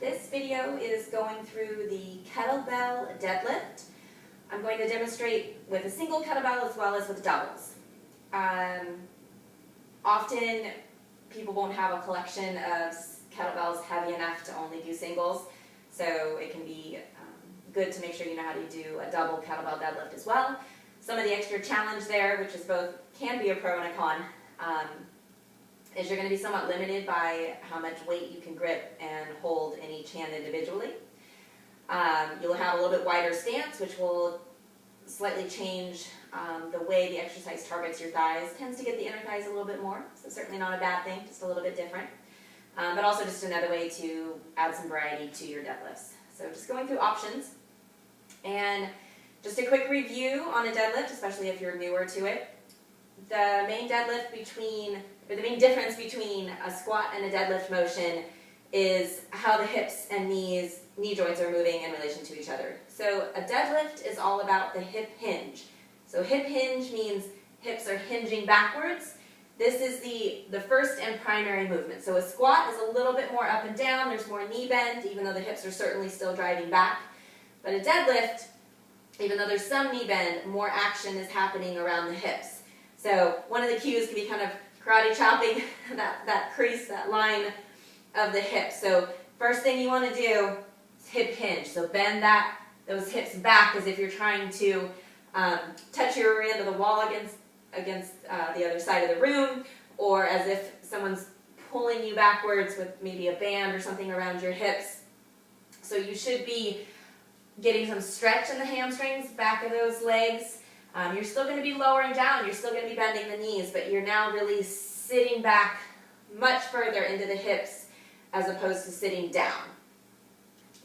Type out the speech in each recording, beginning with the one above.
This video is going through the kettlebell deadlift. I'm going to demonstrate with a single kettlebell as well as with doubles. Often people won't have a collection of kettlebells heavy enough to only do singles, so it can be good to make sure you know how to do a double kettlebell deadlift as well. Some of the extra challenge there, which is both can be a pro and a con, is you're going to be somewhat limited by how much weight you can grip and hold in each hand individually. You'll have a little bit wider stance, which will slightly change the way the exercise targets your thighs. Tends to get the inner thighs a little bit more, so certainly not a bad thing, just a little bit different. But also just another way to add some variety to your deadlifts. So just going through options. And just a quick review on a deadlift, especially if you're newer to it. The main difference between a squat and a deadlift motion is how the hips and knee joints are moving in relation to each other. So a deadlift is all about the hip hinge. So hip hinge means hips are hinging backwards. This is the first and primary movement. So a squat is a little bit more up and down, there's more knee bend, even though the hips are certainly still driving back. But a deadlift, even though there's some knee bend, more action is happening around the hips. So one of the cues can be kind of karate chopping that crease, that line of the hip. So first thing you want to do is hip hinge. So bend those hips back as if you're trying to touch your rear end of the wall against the other side of the room, or as if someone's pulling you backwards with maybe a band or something around your hips. So you should be getting some stretch in the hamstrings, back of those legs. You're still going to be lowering down, you're still going to be bending the knees, but you're now really sitting back much further into the hips as opposed to sitting down.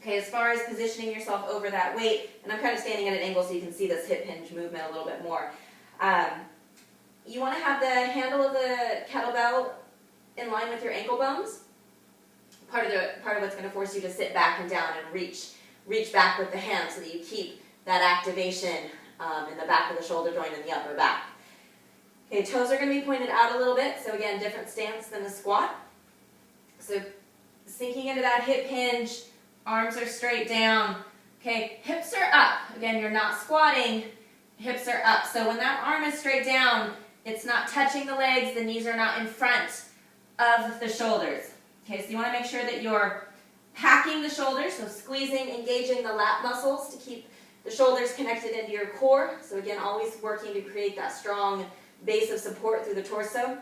Okay, as far as positioning yourself over that weight, and I'm kind of standing at an angle so you can see this hip hinge movement a little bit more. You want to have the handle of the kettlebell in line with your ankle bones. Part of what's going to force you to sit back and down and reach back with the hand so that you keep that activation in the back of the shoulder joint and the upper back. Okay, toes are going to be pointed out a little bit, so again, different stance than a squat. So sinking into that hip hinge, arms are straight down. Okay, hips are up. Again, you're not squatting, hips are up. So when that arm is straight down, it's not touching the legs, the knees are not in front of the shoulders. Okay, so you want to make sure that you're packing the shoulders, so squeezing, engaging the lat muscles to keep the shoulders connected into your core. So again, always working to create that strong base of support through the torso.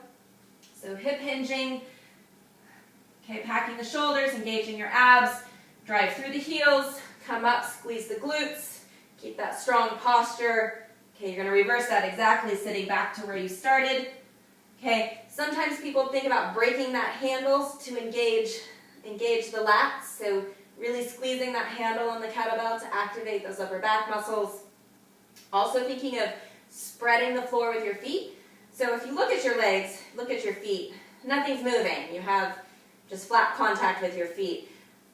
So hip hinging, okay, packing the shoulders, engaging your abs, drive through the heels, come up, squeeze the glutes, keep that strong posture. Okay, you're going to reverse that exactly, sitting back to where you started. Okay, sometimes people think about breaking that handles to engage the lats, so really squeezing that handle on the kettlebell to activate those upper back muscles. Also thinking of spreading the floor with your feet. So if you look at your legs, look at your feet, nothing's moving. You have just flat contact with your feet.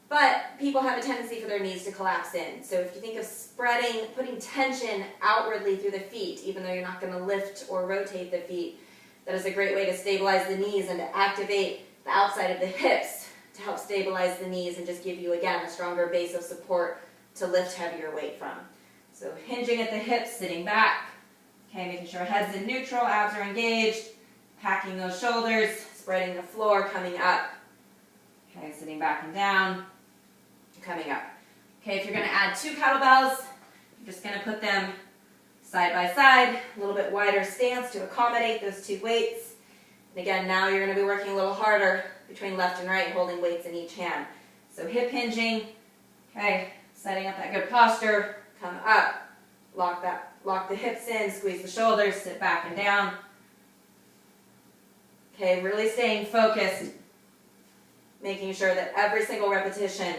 But people have a tendency for their knees to collapse in. So if you think of spreading, putting tension outwardly through the feet, even though you're not going to lift or rotate the feet, that is a great way to stabilize the knees and to activate the outside of the hips to help stabilize the knees and just give you, again, a stronger base of support to lift heavier weight from. So hinging at the hips, sitting back, okay, making sure head's in neutral, abs are engaged, packing those shoulders, spreading the floor, coming up. Okay, sitting back and down, coming up. Okay, if you're going to add two kettlebells, you're just going to put them side by side, a little bit wider stance to accommodate those two weights. And again, now you're going to be working a little harder between left and right, holding weights in each hand. So hip hinging, okay, setting up that good posture, come up, lock the hips in, squeeze the shoulders, sit back and down. Okay, really staying focused, making sure that every single repetition,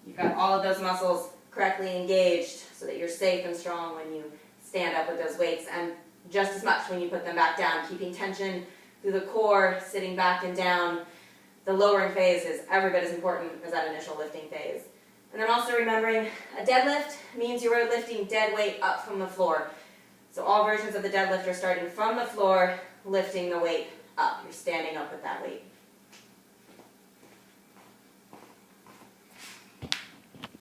you've got all of those muscles correctly engaged so that you're safe and strong when you stand up with those weights, and just as much when you put them back down, keeping tension through the core, sitting back and down. The lowering phase is every bit as important as that initial lifting phase. And then also remembering a deadlift means you are lifting dead weight up from the floor. So all versions of the deadlift are starting from the floor, lifting the weight up. You're standing up with that weight.